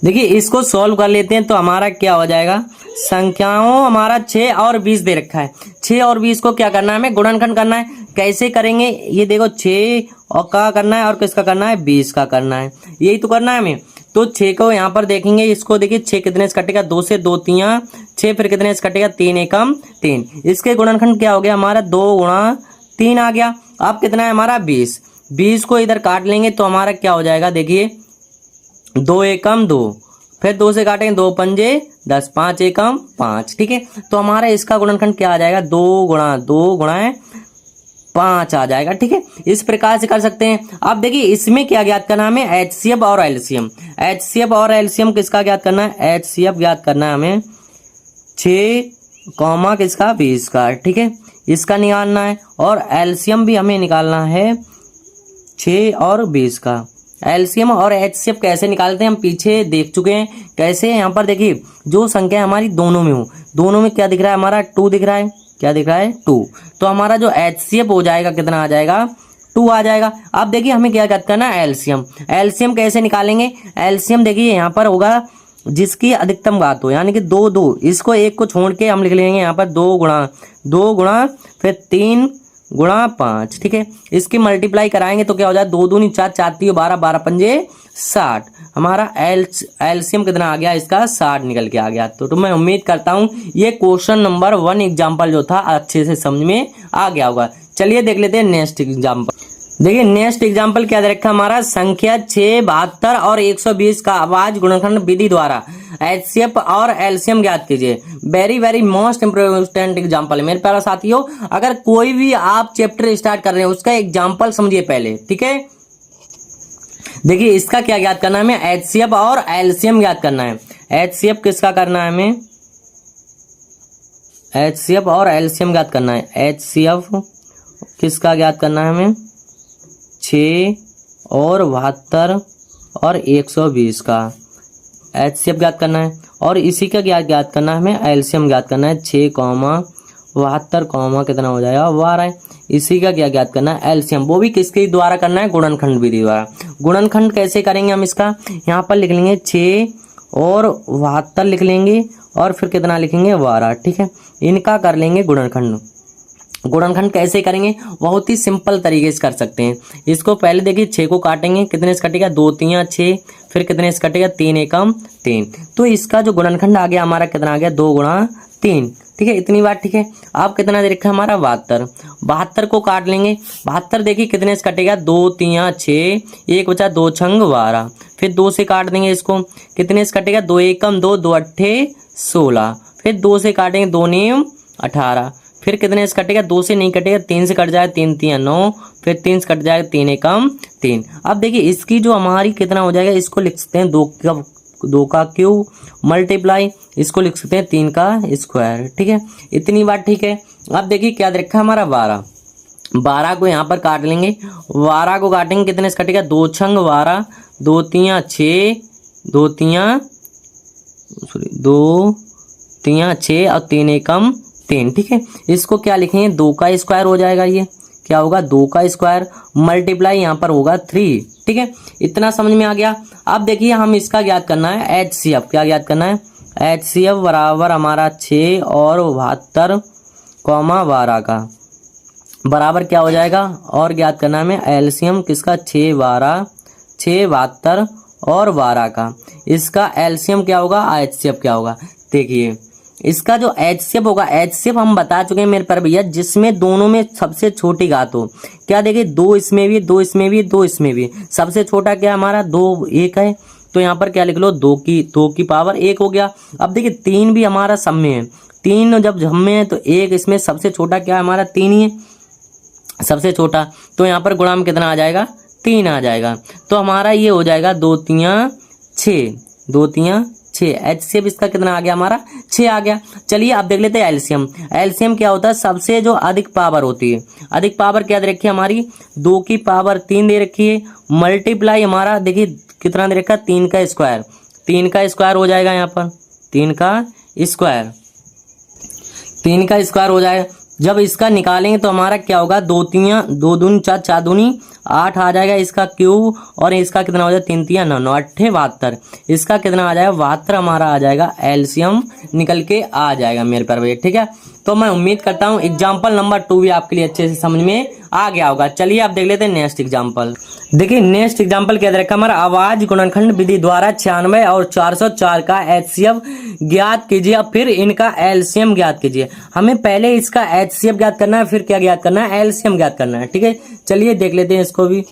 देखिए इसको सॉल्व कर लेते हैं तो हमारा क्या हो जाएगा, संख्याओं हमारा 6 और 20 दे रखा है। 6 और 20 को क्या करना है, हमें गुणनखंड करना है। कैसे करेंगे, ये देखो 6 और का करना है और किसका करना है 20 का करना है, यही तो करना है हमें। तो 6 को यहाँ पर देखेंगे, इसको देखिए 6 कितने से कटेगा 2 से 2 तिया 6, फिर कितने से कटेगा 3 एकम 3। इसके गुणनखंड क्या हो गया हमारा 2 गुणा 3 आ गया। अब कितना है हमारा 20, 20 को इधर काट लेंगे तो हमारा क्या हो जाएगा, देखिए 2 एकम 2, फिर 2 से काटेंगे 2 पंजे 10, 5 एकम 5। ठीक है, तो हमारा इसका गुणनखंड क्या आ जाएगा 2 गुणा 5 आ जाएगा। ठीक है, इस प्रकार से कर सकते हैं। अब देखिए इसमें क्या ज्ञात करना है हमें, एचसीएफ और एलसीएम। एचसीएफ और एलसीएम किसका ज्ञात करना है, एचसीएफ ज्ञात करना है हमें 6, किसका 20 का। ठीक है, इसका निकालना है और एलसीएम भी हमें निकालना है 6 और 20 का। एलसीएम और एचसीएफ कैसे निकालते हैं हम पीछे देख चुके हैं। कैसे, यहाँ पर देखिए जो संख्या हमारी दोनों में हो, दोनों में क्या दिख रहा है हमारा 2 दिख रहा है, क्या दिख रहा है 2। तो हमारा जो एचसीएफ हो जाएगा कितना आ जाएगा 2 आ जाएगा। अब देखिए हमें क्या करना है एलसीएम। एलसीएम कैसे निकालेंगे, एलसीएम देखिए यहाँ पर होगा जिसकी अधिकतम घात हो, यानी कि 2 2, इसको एक को छोड़ के हम लिख लेंगे यहाँ पर 2 गुणा फिर 3 गुणा 5, ठीक है। इसकी मल्टीप्लाई कराएंगे तो क्या हो जाए 2 दूनी 4, 4 3 12, 12 पंजे 60। हमारा एलसीएम कितना आ गया इसका 60 निकल के आ गया। तो मैं उम्मीद करता हूँ ये क्वेश्चन नंबर 1 एग्जाम्पल जो था अच्छे से समझ में आ गया होगा। चलिए देख लेते हैं नेक्स्ट एग्जाम्पल। देखिए नेक्स्ट एग्जाम्पल क्या दे रखा हमारा, संख्या 6, 72 और 120 का अभाज्य गुणनखंड विधि द्वारा एचसीएफ और एलसीएम ज्ञात कीजिए। Very very most important example है मेरे प्यारे साथियों। अगर कोई भी आप चैप्टर स्टार्ट कर रहे हैं उसका एग्जाम्पल समझिए पहले, ठीक है। देखिए इसका क्या ज्ञात करना है हमें, एचसीएफ और एलसीएम ज्ञात करना है। एचसीएफ किसका करना है हमें, एचसीएफ और एलसीएम ज्ञात करना है। एचसीएफ किसका ज्ञात करना है हमें, 6 और 72 और 120 का एचसीएफ ज्ञात करना है। और इसी का ज्ञात करना है हमें एलसीएम ज्ञात करना है। 6, 72, कितना हो जाएगा 12। इसी का क्या ज्ञात करना है एलसीएम, वो भी किसके द्वारा करना है, गुणनखंड विधि द्वारा। गुणनखंड कैसे करेंगे हम इसका, यहाँ पर लिख लेंगे 6 और 72 लिख लेंगे और फिर कितना लिखेंगे 12, ठीक है। इनका कर लेंगे गुणनखंड। गुणनखंड कैसे करेंगे, बहुत ही सिंपल तरीके से कर सकते हैं इसको। पहले देखिए 6 को काटेंगे, कितने से कटेगा 2 3 6, फिर कितने से कटेगा 3 एकम 3। तो इसका जो गुणनखंड आ गया हमारा कितना आ गया 2 गुणा 3, ठीक है। इतनी बात, ठीक है। अब कितना दे रखा है हमारा 72। 72 को काट लेंगे, 72 देखिए कितने से कटेगा 2 3 6, 1 बचा 2 छंग 12, फिर 2 से काट देंगे इसको, कितने से कटेगा 2 एकम 2, 2 अट्ठे 16, फिर 2 से काटेंगे 2 नीम 18, फिर कितने से कटेगा 2 से नहीं कटेगा, 3 से कट जाएगा 3 3 9, फिर 3 से कट जाएगा 3 एकम 3। अब देखिए इसकी जो हमारी कितना हो जाएगा, इसको लिख सकते हैं 2 का क्यूब मल्टीप्लाई, इसको लिख सकते हैं 3 का स्क्वायर, ठीक है। इतनी बात, ठीक है। अब देखिए क्या दे रखा है हमारा 12 को यहाँ पर काट लेंगे। 12 को काटेंगे, कितने से कटेगा 2 छंग 12, 2 3 6, 2 3 6 और 3 एकम 3, ठीक है। इसको क्या लिखेंगे 2 का स्क्वायर हो जाएगा, ये क्या होगा 2 का स्क्वायर मल्टीप्लाई यहाँ पर होगा 3, ठीक है। इतना समझ में आ गया। अब देखिए हम इसका ज्ञात करना है एचसीएफ, क्या ज्ञात करना है एचसीएफ बराबर हमारा 6 और 72, 12 का बराबर क्या हो जाएगा, और ज्ञात करना है हमें एलसीएम किसका 6 72 और 12 का। इसका एलसीएम क्या होगा, एचसीएफ क्या होगा। देखिए इसका जो एचसीएफ होगा, एचसीएफ हम बता चुके हैं मेरे पर भैया, जिसमें दोनों में सबसे छोटी घात हो। क्या देखिए 2 इसमें भी, 2 इसमें भी, 2 इसमें भी, सबसे छोटा क्या हमारा 2 1 है, तो यहाँ पर क्या लिख लो 2 की पावर 1 हो गया। अब देखिए 3 भी हमारा सब में है, 3 जब झम में है तो 1 इसमें सबसे छोटा क्या है हमारा 3 ही है सबसे छोटा, तो यहाँ पर गुणा में कितना आ जाएगा 3 आ जाएगा। तो हमारा ये हो जाएगा 2 3 6, एचसीएफ इसका कितना आ गया हमारा 6 आ गया। चलिए अब देख लेते हैं एलसीएम। एलसीएम क्या होता है, सबसे जो अधिक पावर होती है। अधिक पावर क्या दे रखी है हमारी 2 की पावर 3 दे रखी है, मल्टीप्लाई हमारा देखिए कितना दे रखा है 3 का स्क्वायर, 3 का स्क्वायर हो जाएगा यहाँ पर 3 का स्क्वायर हो जाएगा। जब इसका निकालेंगे तो हमारा क्या होगा 2 दूनी 4, 4 दूनी 8 आ जाएगा इसका क्यूब, और इसका कितना हो जाएगा 3 3 9 9 8 72, इसका कितना आ जाएगा 72 हमारा आ जाएगा एलसीएम निकल के आ जाएगा मेरे पर भैया, ठीक है। तो मैं उम्मीद करता हूँ एग्जाम्पल नंबर 2 भी आपके लिए अच्छे से समझ में आ गया होगा। चलिए आप देख लेते हैं नेक्स्ट एग्जाम्पल। देखिए नेक्स्ट एग्जाम्पल क्या दे रखा हमारा, अभाज्य गुणनखंड विधि द्वारा 96 और 404 का एचसीएफ ज्ञात कीजिए, फिर इनका एलसीएम ज्ञात कीजिए। हमें पहले इसका एचसीएफ ज्ञात करना है, फिर क्या ज्ञात करना है एलसीएम ज्ञात करना है, ठीक है। चलिए देख लेते हैं इसको भी।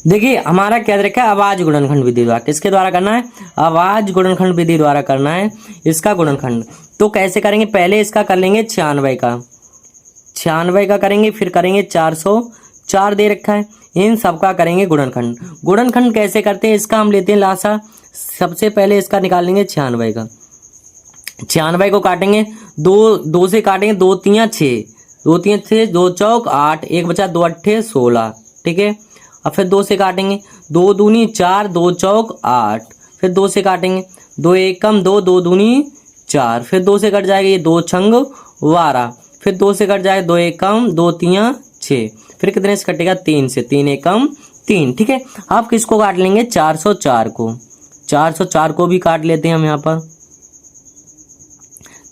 देखिए हमारा क्या दे रखा है, अभाज्य गुणनखंड विधि द्वारा, किसके द्वारा करना है, अभाज्य गुणनखंड विधि द्वारा करना है इसका गुणनखंड। तो कैसे करेंगे, पहले इसका कर लेंगे 96 का करेंगे, फिर करेंगे 404 दे रखा है, इन सबका करेंगे गुणनखंड। गुणनखंड कैसे करते हैं, इसका हम लेते हैं लासा। सबसे पहले इसका निकाल लेंगे 96 का, 96 को काटेंगे, 2 से काटेंगे 2 3 6, 2 3 6, 2 चौक 8, 1 बचा 2 अट्ठे 16, ठीक है। अब फिर 2 से काटेंगे, 2 दूनी 4, 2 चौक 8, फिर 2 से काटेंगे, 2 एकम 2, 2 दूनी 4, फिर 2 से कट जाएगा ये 2 छंग 12, फिर 2 से कट जाएगा 2 एकम 2 तियां 6, फिर कितने से कटेगा 3 से, 3 एकम 3। ठीक है, अब किसको काट लेंगे 404 को, 404 को भी काट लेते हैं हम यहाँ पर।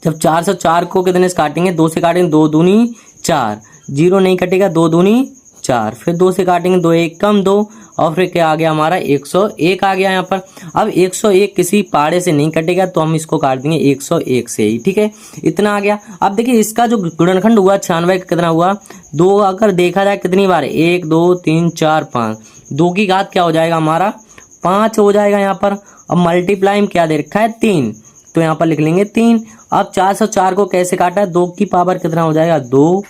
जब 404 को कितने से काटेंगे, 2 से काटेंगे, 2 दूनी 4, 0 नहीं कटेगा, 2 दूनी 4, फिर 2 से काटेंगे, 2 एकम 2, और फिर क्या आ गया हमारा 101 आ गया यहाँ पर। अब 101 किसी पाड़े से नहीं कटेगा तो हम इसको काट देंगे 101 से ही। ठीक है, इतना आ गया। अब देखिए इसका जो गुणनखंड हुआ 96 का कितना हुआ, 2 अगर देखा जाए कितनी बार, 1 2 3 4 5, 2 की घात क्या हो जाएगा हमारा 5 हो जाएगा यहाँ पर। अब मल्टीप्लाई में क्या दे रखा है 3, तो यहाँ पर लिख लेंगे 3। अब 404 को कैसे काटा, 2 की पावर कितना हो जाएगा 2,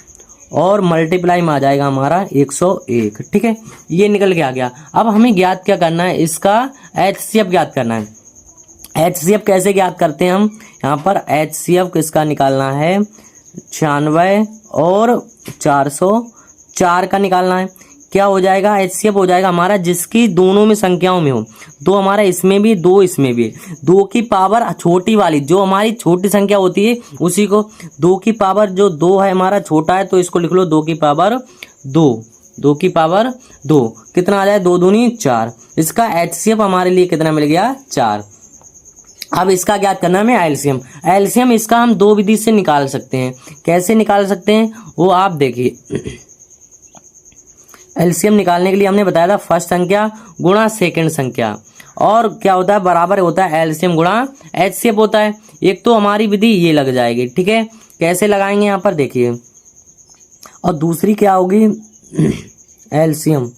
और मल्टीप्लाई में आ जाएगा हमारा 101। ठीक है, ये निकल के आ गया। अब हमें ज्ञात क्या करना है, इसका HCF ज्ञात करना है। HCF कैसे ज्ञात करते हैं हम, यहाँ पर HCF किसका निकालना है 96 और 404 का निकालना है। क्या हो जाएगा HCF हो जाएगा हमारा जिसकी दोनों में संख्याओं में हो, 2 हमारा इसमें भी 2 इसमें भी, 2 की पावर छोटी वाली जो हमारी छोटी संख्या होती है उसी को, 2 की पावर जो 2 है हमारा छोटा है तो इसको लिख लो 2 की पावर 2, 2 की पावर 2, कितना आ जाए 2 दूनी 4। इसका HCF हमारे लिए कितना मिल गया 4। अब इसका ज्ञात करना है एलसीएम। एलसीएम इसका हम 2 विधि से निकाल सकते हैं। कैसे निकाल सकते हैं वो आप देखिए। एलसीएम निकालने के लिए हमने बताया था फर्स्ट संख्या गुणा सेकंड संख्या, और क्या होता है बराबर होता है एलसीएम गुणा एचसीएफ होता है। एक तो हमारी विधि ये लग जाएगी। ठीक है, कैसे लगाएंगे यहाँ पर देखिए, और दूसरी क्या होगी एलसीएम।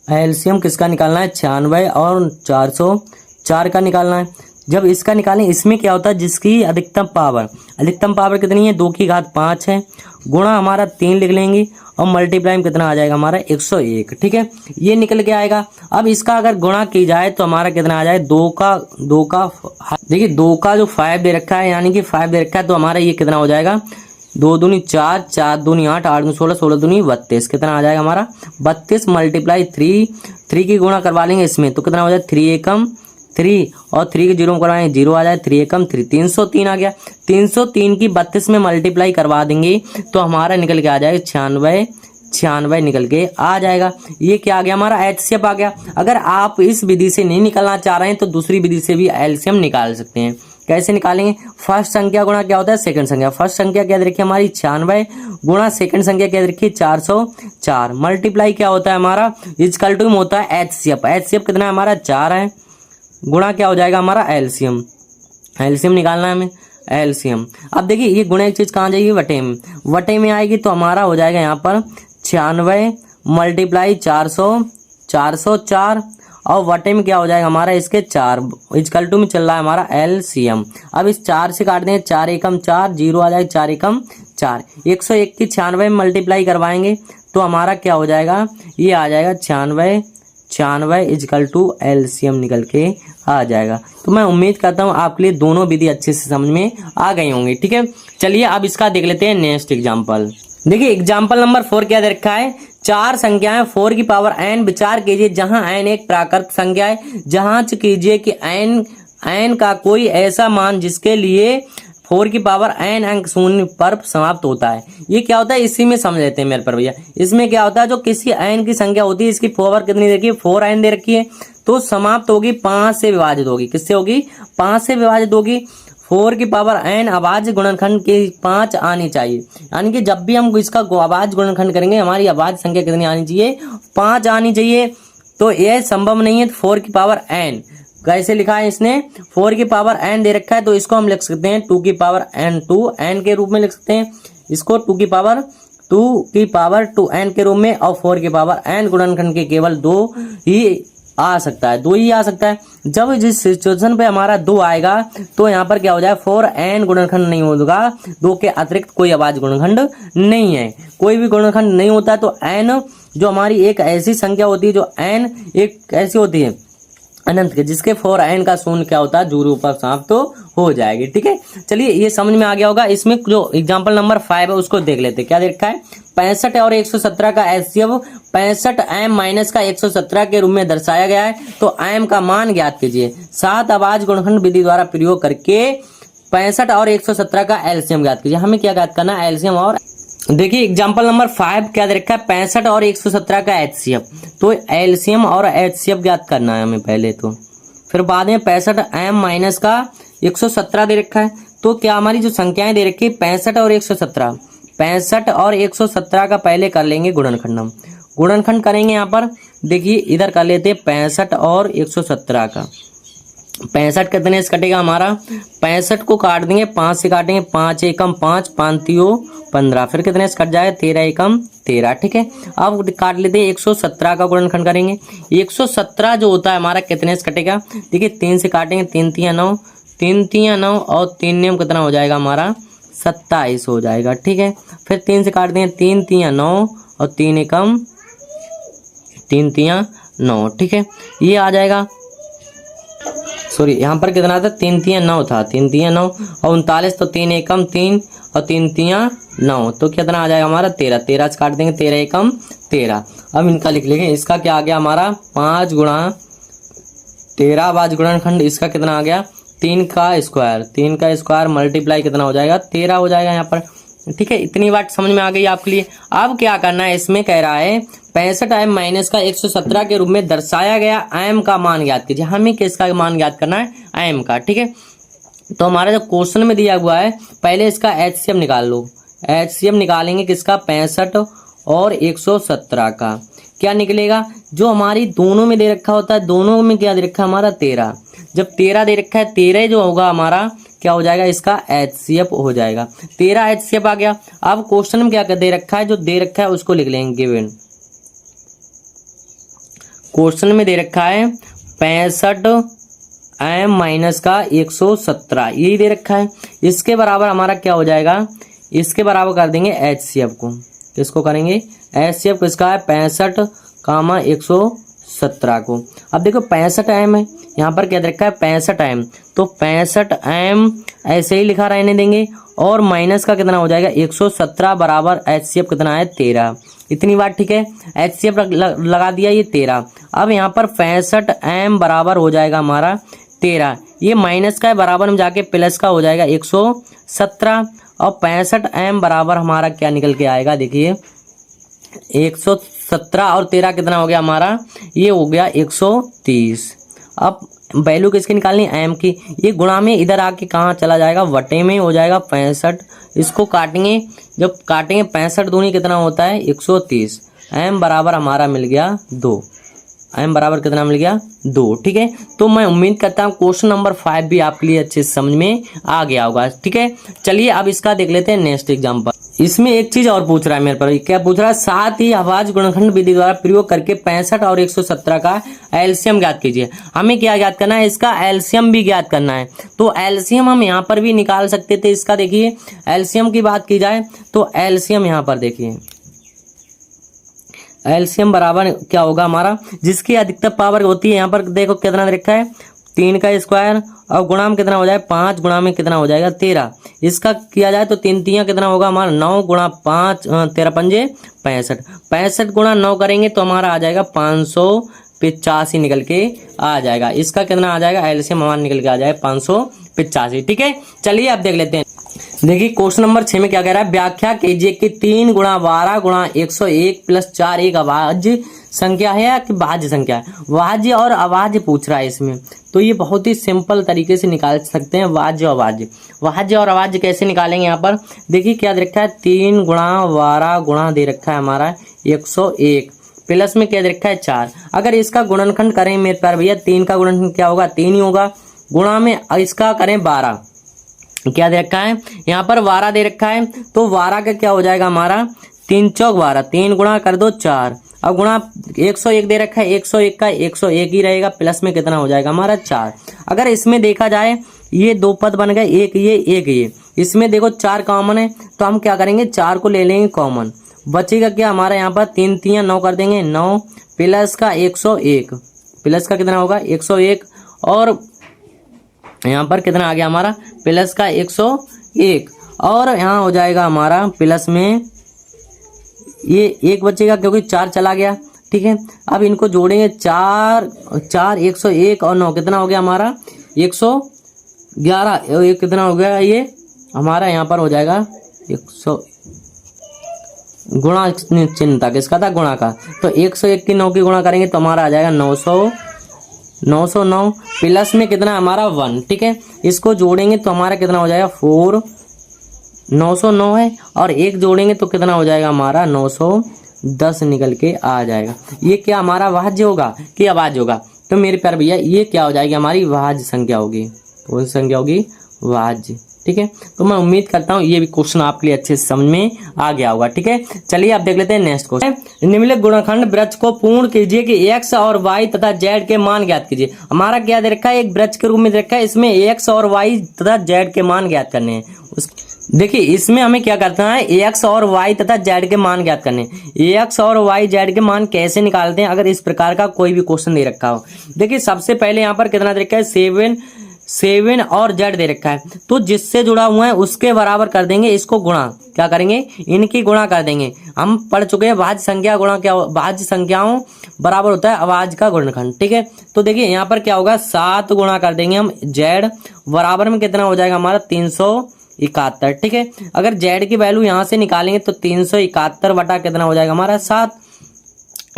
एलसीएम किसका निकालना है 96 और 404 का निकालना है। जब इसका निकालें इसमें क्या होता है जिसकी अधिकतम पावर कितनी है 2 की घात 5 है, गुणा हमारा 3 लिख लेंगे और मल्टीप्लाई में कितना आ जाएगा हमारा 101। ठीक है, ये निकल के आएगा। अब इसका अगर गुणा की जाए तो हमारा कितना आ जाए 2 का देखिए 2 का जो 5 दे रखा है यानी कि 5 दे रखा है तो हमारा ये कितना हो जाएगा 2 दूनी 4, 4 दूनी 8, 8 दूनी 16, 16 दूनी 32, कितना आ जाएगा हमारा 32 मल्टीप्लाई 3 की गुणा करवा लेंगे इसमें तो कितना हो जाए 3 एकम 3 और 3 के 0 करवाएंगे 0 आ जाए 3 एकम 3, 303 आ गया। 303 की 32 में मल्टीप्लाई करवा देंगे तो हमारा निकल के आ जाएगा 96 निकल के आ जाएगा। ये क्या आ गया हमारा एचसीएफ आ गया। अगर आप इस विधि से नहीं निकालना चाह रहे हैं तो दूसरी विधि से भी एलसीएम निकाल सकते हैं। कैसे निकालेंगे, फर्स्ट संख्या गुणा क्या होता है सेकंड संख्या। फर्स्ट संख्या क्या देखिए हमारी 96 गुणा सेकंड संख्या क्या देखिए 404, मल्टीप्लाई क्या होता है हमारा इक्वल टू होता है एचसीएफ। एचसीएफ कितना है हमारा 4 है, गुणा क्या हो जाएगा हमारा एलसीएम। एलसीएम निकालना है हमें एलसीएम। अब देखिए ये गुणा एक चीज कहाँ जाएगी वटे में आएगी तो हमारा हो जाएगा यहाँ पर 96 मल्टीप्लाई 404 और वटे में क्या हो जाएगा हमारा इसके 4 इक्वल टू में चल रहा है हमारा एलसीएम। अब इस 4 से काट देंगे 4 एकम 4, 0 आ जाएगा 4 एकम 4, 101 की 96 में मल्टीप्लाई करवाएंगे तो हमारा क्या हो जाएगा ये आ जाएगा 96 इक्वल टू एलसीएम निकल के आ जाएगा। तो मैं उम्मीद करता हूँ आपके लिए दोनों विधि अच्छे से समझ में आ गई होंगी। ठीक है, चलिए अब इसका देख लेते हैं नेक्स्ट एग्जांपल। देखिए एग्जांपल नंबर 4 क्या दे रखा है, 4 संख्याएं 4 की पावर n। विचार कीजिए जहां n एक प्राकृत संख्या है, जांच कीजिए कि n का कोई ऐसा मान जिसके लिए 4 की पावर n अंक शून्य पर समाप्त होता है। ये क्या होता है इसी में समझ लेते हैं मेरे पर भैया। इसमें क्या होता है जो किसी n की संख्या होती है इसकी पावर कितनी दे रखी है 4n दे रखी है तो समाप्त होगी 5 से विभाजित होगी। किससे होगी 5 से विभाजित होगी। 4 की पावर n अभाज्य गुणनखंड की 5 आनी चाहिए, यानी कि जब भी हम इसका अभाज्य गुणनखंड करेंगे हमारी अभाज्य संख्या कितनी आनी चाहिए 5 आनी चाहिए। तो यह संभव नहीं है। 4 की पावर n कैसे लिखा है इसने 4 की पावर n दे रखा है तो इसको हम लिख सकते हैं 2 की पावर n 2n के रूप में लिख सकते हैं इसको 2 की पावर 2n के रूप में। और 4 की पावर n गुणनखंड के केवल 2 ही आ सकता है, 2 ही आ सकता है। जब जिस सिचुएशन पे हमारा 2 आएगा तो यहाँ पर क्या हो जाए 4n गुणनखंड नहीं होगा, 2 के अतिरिक्त कोई अभाज्य गुणनखंड नहीं है। कोई भी गुणनखंड नहीं होता तो n जो हमारी एक ऐसी संख्या होती है जो n एक ऐसी होती है अनंत के जिसके 4n का शून्य क्या होता है 0 पर समाप्त तो हो जाएगी। ठीक है, चलिए ये समझ में आ गया होगा। इसमें जो एग्जांपल नंबर 5 है उसको देख लेते हैं। क्या दे रखा है 65 और 117 का एचसीएफ 65m माइनस का 117 के रूप में दर्शाया गया है, तो m का मान ज्ञात कीजिए। 7 अभाज्य गुणनखंड विधि द्वारा प्रयोग करके 65 और 117 का एलसीएम ज्ञात कीजिए। हमें क्या ज्ञात करना है, एलसीएम। और देखिए एग्जांपल नंबर 5 क्या दे रखा है, 65 और 117 का एचसीएफ। तो एलसीएम और एचसीएफ ज्ञात करना है हमें पहले, तो फिर बाद में 65m माइनस का 117 दे रखा है। तो क्या हमारी जो संख्याएं दे रखी है 65 और 117, 65 और 117 का पहले कर लेंगे गुणनखंड। हम गुणनखंड करेंगे यहाँ पर, देखिए इधर कर लेते 65 और 117 का। 65 कितने से कटेगा हमारा, 65 को काट देंगे 5 से काटेंगे, 5 एकम 5, 5 तियो 15, फिर कितने से कट जाएगा 13 एकम 13। ठीक है, अब काट लेते हैं 117 का गुणनखंड करेंगे। 117 जो होता है हमारा कितने से कटेगा, देखिए 3 से काटेंगे, 3 तिया 9, 3 तिया 9 और 3 नियम कितना हो जाएगा हमारा 27 हो जाएगा। ठीक है, फिर 3 से काट देंगे, 3 तिया 9 और 3 एकम 3 तिया 9। ठीक है, ये आ जाएगा, सॉरी यहाँ पर कितना था 3 तिया 9 था, 3 तिया 9 और 39, तो 3 एकम 3 और 3 तिया 9, तो कितना आ जाएगा हमारा 13। 13 से काट देंगे, 13 एकम 13। अब इनका लिख लेंगे, इसका क्या आ गया हमारा 5 गुणा 13 अभाज्य गुणनखंड, इसका कितना आ गया 3 का स्क्वायर, 3 का स्क्वायर मल्टीप्लाई कितना हो जाएगा 13 हो जाएगा यहाँ पर। ठीक है, इतनी बात समझ में आ गई आपके लिए। अब क्या करना है, इसमें कह रहा है 65m माइनस का 117 के रूप में दर्शाया गया m का मान ज्ञात कीजिए। हमें किसका मान ज्ञात करना है, m का। ठीक है, तो हमारा जो क्वेश्चन में दिया हुआ है, पहले इसका एचसीएम निकाल लो। एचसीएम निकालेंगे किसका, 65 और 117 का। क्या निकलेगा, जो हमारी दोनों में दे रखा होता है, दोनों में क्या दे रखा है हमारा 13। जब 13 दे रखा है, 13 जो होगा हमारा क्या हो जाएगा, इसका एचसीएफ हो जाएगा। 13 एचसीएफ आ गया। अब क्वेश्चन में क्या दे रखा है, जो दे रखा है उसको लिख लेंगे गिवन। क्वेश्चन में दे रखा है 65m माइनस का 117, यही दे रखा है। इसके बराबर हमारा क्या हो जाएगा, इसके बराबर कर देंगे एचसीएफ को। किसको करेंगे, एचसीएफ किसका है 65 कामा 117 को। अब देखो 65m है, यहाँ पर क्या दे रखा है 65m, तो 65m ऐसे ही लिखा रहने देंगे, और माइनस का कितना हो जाएगा 117 बराबर एचसीएफ कितना है 13। इतनी बात ठीक है, एचसीएफ लगा दिया ये 13। अब यहाँ पर 65m बराबर हो जाएगा हमारा 13, ये माइनस का है, बराबर में जाके प्लस का हो जाएगा 117, और 65m बराबर हमारा क्या निकल के आएगा, देखिए 117 और 13 कितना हो गया हमारा, ये हो गया 130। अब वैल्यू किसकी निकालनी है, m की। ये गुणा में इधर आके कहाँ चला जाएगा, वटे में हो जाएगा 65। इसको काटेंगे, जब काटेंगे 65 दूनी कितना होता है 130। m बराबर हमारा मिल गया 2। m बराबर कितना मिल गया 2। ठीक है, तो मैं उम्मीद करता हूँ क्वेश्चन नंबर 5 भी आपके लिए अच्छे से समझ में आ गया होगा। ठीक है, चलिए अब इसका देख लेते हैं नेक्स्ट एग्जाम्पल। इसमें एक चीज और पूछ रहा है मेरे पर, क्या पूछ रहा है, साथ ही अभाज्य गुणनखंड विधि द्वारा प्रयोग करके 65 और 117 का एलसीएम ज्ञात कीजिए। हमें क्या ज्ञात करना है, इसका एलसीएम भी ज्ञात करना है। तो एलसीएम हम यहाँ पर भी निकाल सकते थे इसका। देखिए एलसीएम की बात की जाए तो एलसीएम यहाँ पर देखिए, एलसीएम बराबर क्या होगा हमारा, जिसकी अधिकतम पावर होती है, यहाँ पर देखो कितना रखा है 3 का स्क्वायर, और गुणा में कितना हो जाए 5, गुणा में कितना हो जाएगा 13। इसका किया जाए तो 3 तिया कितना होगा हमारा 9 गुणा 5, 13 पंजे 65। 65 गुणा 9 करेंगे तो हमारा आ जाएगा 585 निकल के आ जाएगा। इसका कितना आ जाएगा, एलसीएम हमारा निकल के आ जाएगा 585। ठीक है, चलिए अब देख लेते हैं। देखिए क्वेश्चन नंबर 6 में क्या कह रहा है, व्याख्या कीजिए कि 3 गुणा 12 गुणा 101 प्लस 4 एक अभाज्य संख्या है या कि भाज्य संख्या है। भाज्य और अभाज्य पूछ रहा है इसमें, तो ये बहुत ही सिंपल तरीके से निकाल सकते हैं भाज्य और अभाज्य। भाज्य और अभाज्य कैसे निकालेंगे, यहाँ पर देखिए क्या दे रखा है 3 गुणा 12 गुणा दे रखा है हमारा 101 प्लस में क्या दे रखा है 4। अगर इसका गुणनखंड करें मेरे प्यारे भैया, 3 का गुणनखंड क्या होगा 3 ही होगा, गुणा में इसका करें 12, क्या दे रखा है यहाँ पर 12 दे रखा है, तो 12 का क्या हो जाएगा हमारा 3 चौक 12, 3 गुणा कर दो 4, अब गुणा 101 दे रखा है, 101 का 101 ही रहेगा, प्लस में कितना हो जाएगा हमारा 4। अगर इसमें देखा जाए ये दो पद बन गए, एक ये, इसमें देखो 4 कॉमन है, तो हम क्या करेंगे 4 को ले लेंगे कॉमन, बचेगा क्या हमारा यहाँ पर 3 तिया 9 कर देंगे 9 प्लस का 101, प्लस का कितना होगा 101, और यहाँ पर कितना आ गया हमारा प्लस का 101, और यहाँ हो जाएगा हमारा प्लस में ये एक बचेगा क्योंकि 4 चला गया, ठीक है। अब इनको जोड़ेंगे, 4 4 101 और 9 कितना हो गया हमारा 111। ये कितना हो गया, ये हमारा यहाँ पर हो जाएगा 100 गुणा चिन्ह था, किसका था, गुणा का। तो 101 की 9 की गुणा करेंगे तो हमारा आ जाएगा 909 प्लस में कितना हमारा 1, ठीक है। इसको जोड़ेंगे तो हमारा कितना हो जाएगा 4 909 है, और एक जोड़ेंगे तो कितना हो जाएगा हमारा 910 निकल के आ जाएगा। ये क्या हमारा भाज्य होगा कि अभाज्य होगा? तो मेरे प्यारे भैया ये क्या हो जाएगी, हमारी भाज्य संख्या होगी। कौन सी संख्या होगी, भाज्य, ठीक है। तो मैं उम्मीद करता हूँ ये भी क्वेश्चन आपके लिए अच्छे से समझ में आ गया होगा, ठीक है। चलिए आप देख लेते हैं नेक्स्ट क्वेश्चन। निम्नलिखित गुणनखंड वृत्त को पूर्ण कीजिए कि x और y तथा z के मान ज्ञात कीजिए। हमारा क्या दे रखा है, एक वृत्त के रूप में दे रखा है, इसमें x और y तथा z के मान ज्ञात करने हैं। देखिए इसमें हमें क्या करना है, x और y तथा z के मान ज्ञात करने हैं। x और y z के मान कैसे निकालते हैं, अगर इस प्रकार का कोई भी क्वेश्चन दे रखा हो। देखिए सबसे पहले यहाँ पर कितना दे रखा है, 7 और z दे रखा है, तो जिससे जुड़ा हुआ है उसके बराबर कर देंगे, इसको गुणा क्या करेंगे, इनकी गुणा कर देंगे। हम पढ़ चुके हैं भाज्य संख्या गुणा क्या, भाज्य संख्याओं बराबर होता है अभाज्य का गुणनखंड, ठीक है। तो देखिए यहाँ पर क्या होगा, 7 गुणा कर देंगे हम z बराबर में कितना हो जाएगा हमारा 371, ठीक है। अगर z की वैल्यू यहाँ से निकालेंगे तो 371 बटा कितना हो जाएगा हमारा 7,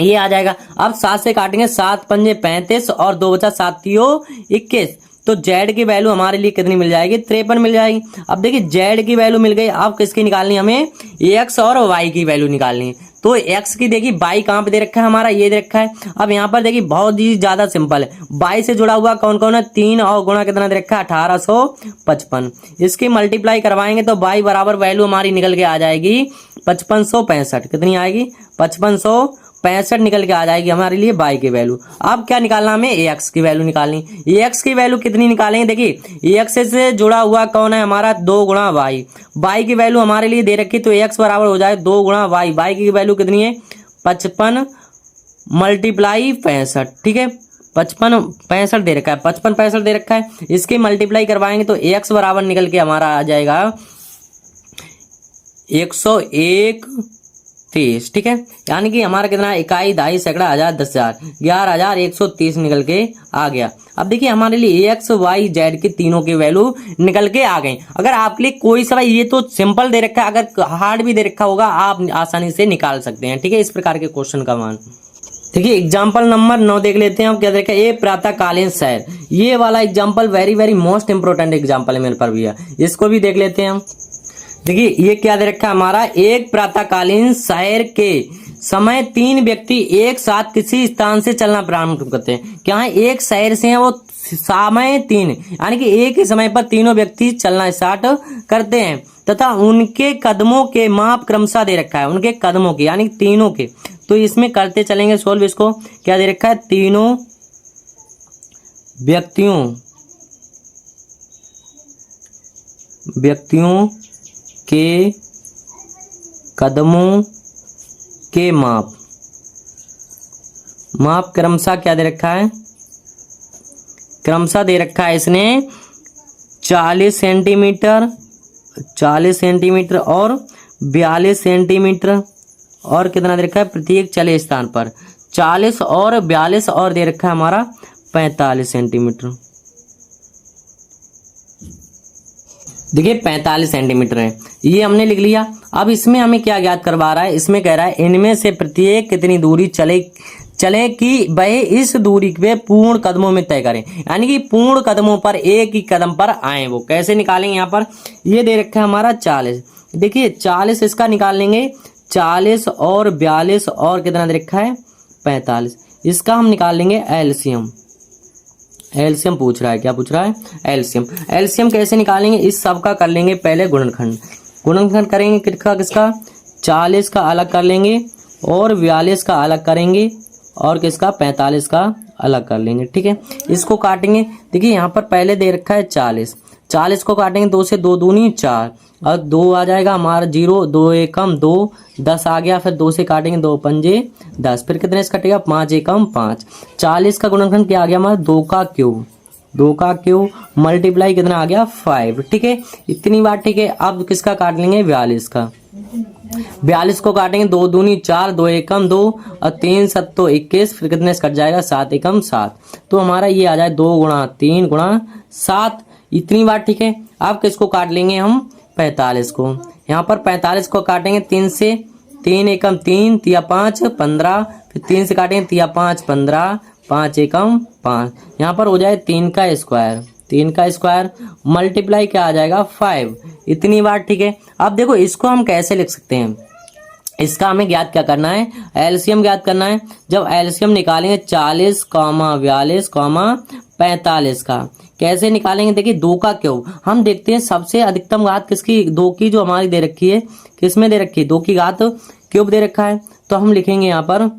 ये आ जाएगा। अब 7 से काटेंगे, 7 पंजे 35 और 2 बचा 7 21, तो z की वैल्यू हमारे लिए कितनी मिल जाएगी, 53 मिल जाएगी। अब देखिए z की वैल्यू मिल गई, अब किसकी निकालनी है हमें, x और y की वैल्यू निकालनी है। तो x की देखिए y कहाँ पे दे रखा है हमारा, ये दे रखा है। अब यहाँ पर देखिए बहुत ही ज्यादा सिंपल है, y से जुड़ा हुआ कौन कौन है, 3 और गुणा कितना दे रखा है 1855। इसकी मल्टीप्लाई करवाएंगे तो y बराबर वैल्यू हमारी निकल के आ जाएगी 5565। कितनी आएगी, 5565 निकल के आ जाएगी हमारे लिए y की वैल्यू। अब क्या निकालना हमें, x की वैल्यू निकालनी। x की वैल्यू कितनी निकालेंगे, देखिए x से जुड़ा हुआ कौन है हमारा 2 गुणा y की वैल्यू हमारे लिए दे रखी, तो x बराबर हो जाए 2 गुणा y की वैल्यू कितनी है 55 मल्टीप्लाई 65, ठीक है। 55 65 दे रखा है, 55 65 दे रखा है, इसकी मल्टीप्लाई करवाएंगे तो x बराबर निकल के हमारा आ जाएगा 101 ठीक है। यानी कि हमारा कितना, इकाई, दहाई, सैकड़ा, हजार, 10,000, 11,130 निकल के आ गया। अब देखिए हमारे लिए एक्स वाई जेड के तीनों की वैल्यू निकल के आ गई। अगर आपके लिए कोई सवाल, ये तो सिंपल दे रखा है, अगर हार्ड भी दे रखा होगा आप आसानी से निकाल सकते हैं, ठीक है, इस प्रकार के क्वेश्चन का मान। देखिए एग्जाम्पल नंबर 9 देख लेते हैं हम, क्या देखा, ये प्रातःकालीन सैर। ये वाला example very very most important example है मेरे पर भैया, इसको भी देख लेते हैं हम। देखिए ये क्या दे रखा है हमारा, एक प्रातःकालीन सैर के समय 3 व्यक्ति एक साथ किसी स्थान से चलना प्रारंभ करते हैं। क्या है, एक शहर से है वो समय 3, यानी कि एक ही समय पर तीनों व्यक्ति चलना स्टार्ट करते हैं तथा उनके कदमों के माप क्रमशः दे रखा है, उनके कदमों के यानी तीनों के। तो इसमें करते चलेंगे सोल्व इसको। क्या दे रखा है, तीनों व्यक्तियों के कदमों के माप क्रमशः क्या दे रखा है, क्रमशः दे रखा है इसने 40 सेंटीमीटर और 42 सेंटीमीटर, और कितना दे रखा है प्रत्येक चले स्थान पर 40 और 42, और दे रखा है हमारा 45 सेंटीमीटर। देखिए 45 सेंटीमीटर है, ये हमने लिख लिया। अब इसमें हमें क्या ज्ञात करवा रहा है, इसमें कह रहा है इनमें से प्रत्येक कितनी दूरी चले कि वह इस दूरी पे पूर्ण कदमों में तय करें, यानी कि पूर्ण कदमों पर एक ही कदम पर आए। वो कैसे निकालेंगे, यहाँ पर ये दे रखा है हमारा 40। देखिए 40 इसका निकाल लेंगे, 40 और 42 और कितना दे रखा है 45, इसका हम निकाल लेंगे एलसीएम। एलसीएम पूछ रहा है, क्या पूछ रहा है, एलसीएम कैसे निकालेंगे, इस सब का कर लेंगे पहले गुणनखंड करेंगे, किसका 40 का अलग कर लेंगे और 42 का अलग करेंगे और किसका 45 का अलग कर लेंगे, ठीक है। इसको काटेंगे, देखिए यहाँ पर पहले दे रखा है 40 को काटेंगे, 2 से 2 दूनी 4 और 2 आ जाएगा हमारा 0, 2 एकम 2, 10 आ गया, फिर 2 से काटेंगे 2 पंजे 10, फिर कितने से कटेगा 5 एकम 5। 40 का गुणनखंड क्या आ गया हमारा 2 का क्यूब, 2 का क्यूब मल्टीप्लाई कितना आ गया 5, ठीक है, इतनी बार, ठीक है। अब किसका काट लेंगे 42 का, 42 को काटेंगे, 2 दूनी 4, 2 एकम 2 और 3 सत्तो 21, फिर कितने से कट जाएगा 7 एकम 7, तो हमारा ये आ जाए 2 गुणा 3 गुणा 7, इतनी बार, ठीक है। अब किसको काट लेंगे हम 45 को, यहाँ पर 45 को काटेंगे 3 से, 3 एकम 3 तिया 5 15, फिर 3 से काटेंगे तिया 5 15, 5 एकम 5, यहाँ पर हो जाए 3 का स्क्वायर, 3 का स्क्वायर मल्टीप्लाई क्या आ जाएगा 5, इतनी बार, ठीक है। अब देखो इसको हम कैसे लिख सकते हैं, इसका हमें ज्ञात क्या करना है, एलसीएम ज्ञात करना है। जब एलसीएम निकालेंगे 40, 42, 45 का, कैसे निकालेंगे, देखिए 2 का क्यूब, हम देखते हैं सबसे अधिकतम घात किसकी, 2 की जो हमारी दे रखी है, किसमें दे रखी है 2 की घात क्यूब दे रखा है, तो हम लिखेंगे यहाँ पर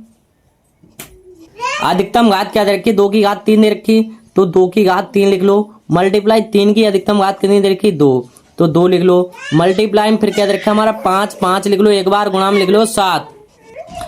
अधिकतम घात क्या दे रखी है, 2 की घात 3 दे रखी, तो 2 की घात 3 लिख लो, मल्टीप्लाई 3 की अधिकतम घात कितनी दे रखी 2, तो 2 लिख लो, मल्टीप्लाई में फिर क्या दे रखा हमारा 5, 5 लिख लो, एक बार गुणा में लिख लो 7।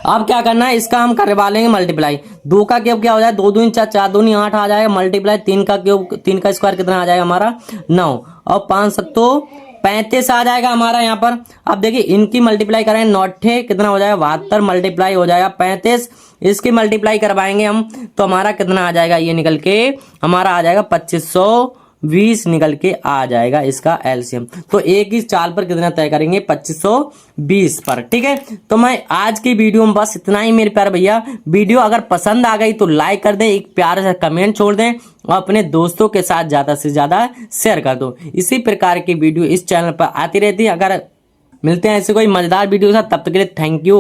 अब क्या करना है, इसका हम करवा लेंगे मल्टीप्लाई, 2 का क्यूब क्या हो जाए 2 दूनी 4, 4 दूनी 8 आ जाएगा, मल्टीप्लाई 3 का क्यूब, 3 का स्क्वायर कितना आ जाएगा हमारा 9, और 5 सत्तो 35 आ जाएगा हमारा यहाँ पर। अब देखिए इनकी मल्टीप्लाई करें 9 कितना हो जाएगा 72, मल्टीप्लाई हो जाएगा 35, इसकी मल्टीप्लाई करवाएंगे हम, तो हमारा कितना आ जाएगा, ये निकल के हमारा आ जाएगा 2520 निकल के आ जाएगा इसका एलसीएम। तो एक ही चाल पर कितना तय करेंगे 2520 पर, ठीक है। तो मैं आज की वीडियो में बस इतना ही मेरे प्यारे भैया। वीडियो अगर पसंद आ गई तो लाइक कर दें, एक प्यारा सा कमेंट छोड़ दें और अपने दोस्तों के साथ ज्यादा से ज्यादा शेयर कर दो। इसी प्रकार की वीडियो इस चैनल पर आती रहती है। अगर मिलते हैं ऐसे कोई मजेदार वीडियो के साथ, तब तक के लिए थैंक यू।